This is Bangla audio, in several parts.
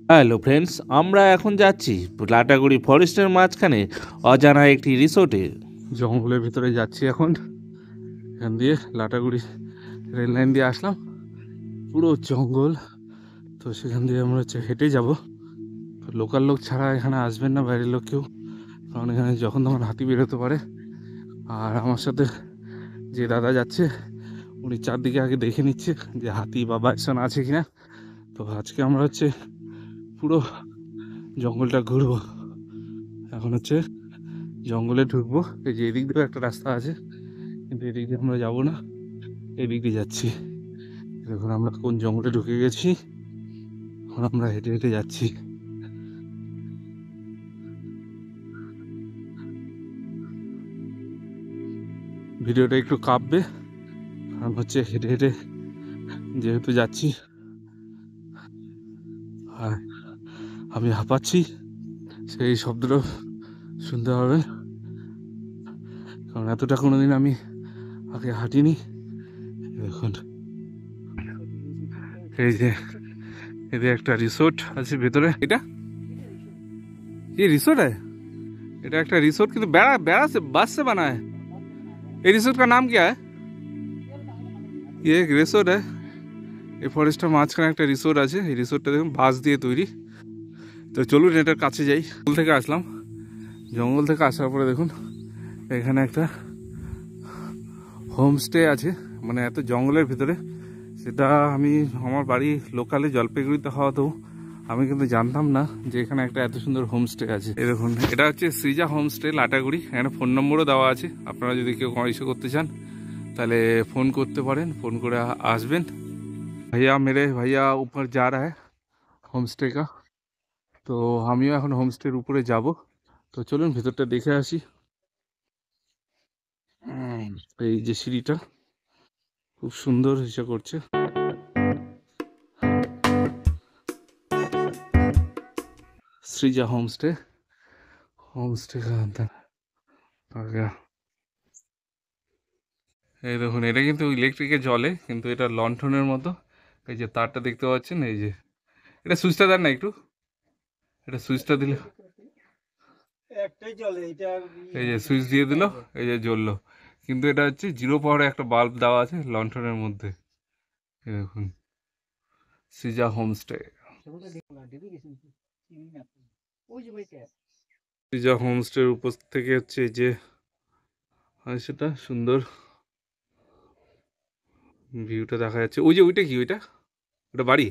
হ্যালো ফ্রেন্ডস, আমরা এখন যাচ্ছি লাটাগুড়ি ফরেস্টের মাঝখানে অজানা একটি রিসোর্টে। জঙ্গলের ভিতরে যাচ্ছি এখন। এখান দিয়ে লাটাগুড়ি রেল লাইন দিয়ে আসলাম, পুরো জঙ্গল। তো সেখান দিয়ে আমরা হেঁটে যাব। লোকাল লোক ছাড়া এখানে আসবেন না, বাইরের লোক কেউ, কারণ এখানে যখন তখন হাতি বেরোতে পারে। আর আমার সাথে যে দাদা যাচ্ছে উনি চারদিকে আগে দেখে নিচ্ছে যে হাতি বা বাইসন আছে কিনা। তো আজকে আমরা পুরো জঙ্গলটা ঘুরবো। এখন জঙ্গলে ঢুকবো। এই যে এদিক দিয়ে একটা রাস্তা আছে, কিন্তু এদিক দিয়ে আমরা যাবো না, এদিক দিয়ে যাচ্ছি। দেখুন আমরা কোন জঙ্গলে ঢুকে গেছি। এখন আমরা হেঁটে হেঁটে যাচ্ছি। ভিডিওটা একটু কাঁপবে, কারণ হেঁটে হেঁটে যেহেতু যাচ্ছি আর আমি হাঁপাচ্ছি, সেই শব্দটা শুনতে হবে, কারণ এতটা কোনোদিন আমি আগে হাঁটিনি। দেখুন এই যে এদের একটা রিসোর্ট আছে ভেতরে। এটা ये रिसोर्ट है, এটা একটা রিসোর্ট, কিন্তু বেড়া বেড়া से बांस से बना है। ये रिसोर्ट का नाम क्या है? ये एक रिसोर्ट है। এই ফরেস্টের মাঝখানে একটা রিসোর্ট আছে। এই রিসোর্টটা দেখুন বাঁশ দিয়ে তৈরি। তো চলুন এটার কাছে যাই। জঙ্গল থেকে আসলাম, জঙ্গল থেকে আসার পরে দেখুন এখানে একটা হোমস্টে আছে, মানে এত জঙ্গলের ভিতরে। সেটা আমি আমার বাড়ি লোকালে জলপাইগুড়িতে হওয়াতেও আমি কিন্তু জানতাম না যে এখানে একটা এত সুন্দর হোমস্টে আছে। এই দেখুন এটা সৃজা হোমস্টে লাটাগুড়ি। এখানে ফোন নম্বরও দেওয়া আছে, আপনারা যদি কেউ ইস্যু করতে চান তাহলে ফোন করতে পারেন, ফোন করে আসবেন। भैया मेरे भैया ऊपर जा रहा है হোমস্টে का, তো আমিও এখন হোমস্টের উপরে যাব। তো চলুন ভেতরটা দেখে আসি। এই যে সিঁড়িটা খুব সুন্দর হিসেবে করছে। सृजा होमस्टे, होमस्टे का अंदर आ गया। এই দেখুন এটা কিন্তু ইলেকট্রিকের জলে, কিন্তু এটা লণ্ঠনের মতো। এই যে তারটা দেখতে পাচ্ছেন, এই যে এটা সুইচটা দেন না একটু, এটা সুইচটা দিলে, এই যে সুইচ দিয়ে দিল, এই যে জ্বললো। কিন্তু এটা জিরো পাওয়ারে একটা বাল্ব দেওয়া আছে লণ্ঠনের মধ্যে। এই দেখুন সৃজা হোমস্টে। সৃজা হোমস্টের উপর থেকে যে সেটা সুন্দর ভিউটা দেখা যাচ্ছে। ওই যে ওইটা কি, ওইটা ওটা বাড়ি?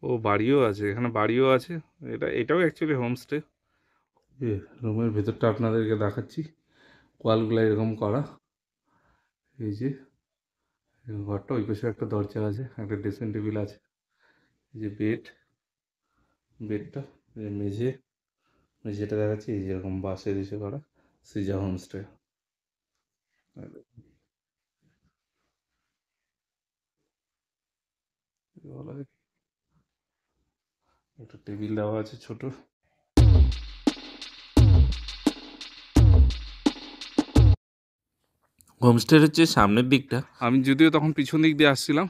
ও বাড়িও আছে এখানে, বাড়িও আছে। এটাও অ্যাকচুয়ালি হোমস্টে। রুমের ভেতরটা আপনাদেরকে দেখাচ্ছি। ওয়ালগুলো এরকম করা। এই যে ঘরটা, ওই পাশে একটা দরজা আছে, একটা ড্রেসিং টেবিল আছে। এই যে বেডটা, মেঝেটা দেখাচ্ছি। এই যেরকম বাঁশের এসে করা সৃজা হোমস্টে। একটা টেবিল দেওয়া আছে ছোট। হোমস্টের সামনের দিকটা, আমি যদিও তখন পিছন দিক দিয়ে আসছিলাম,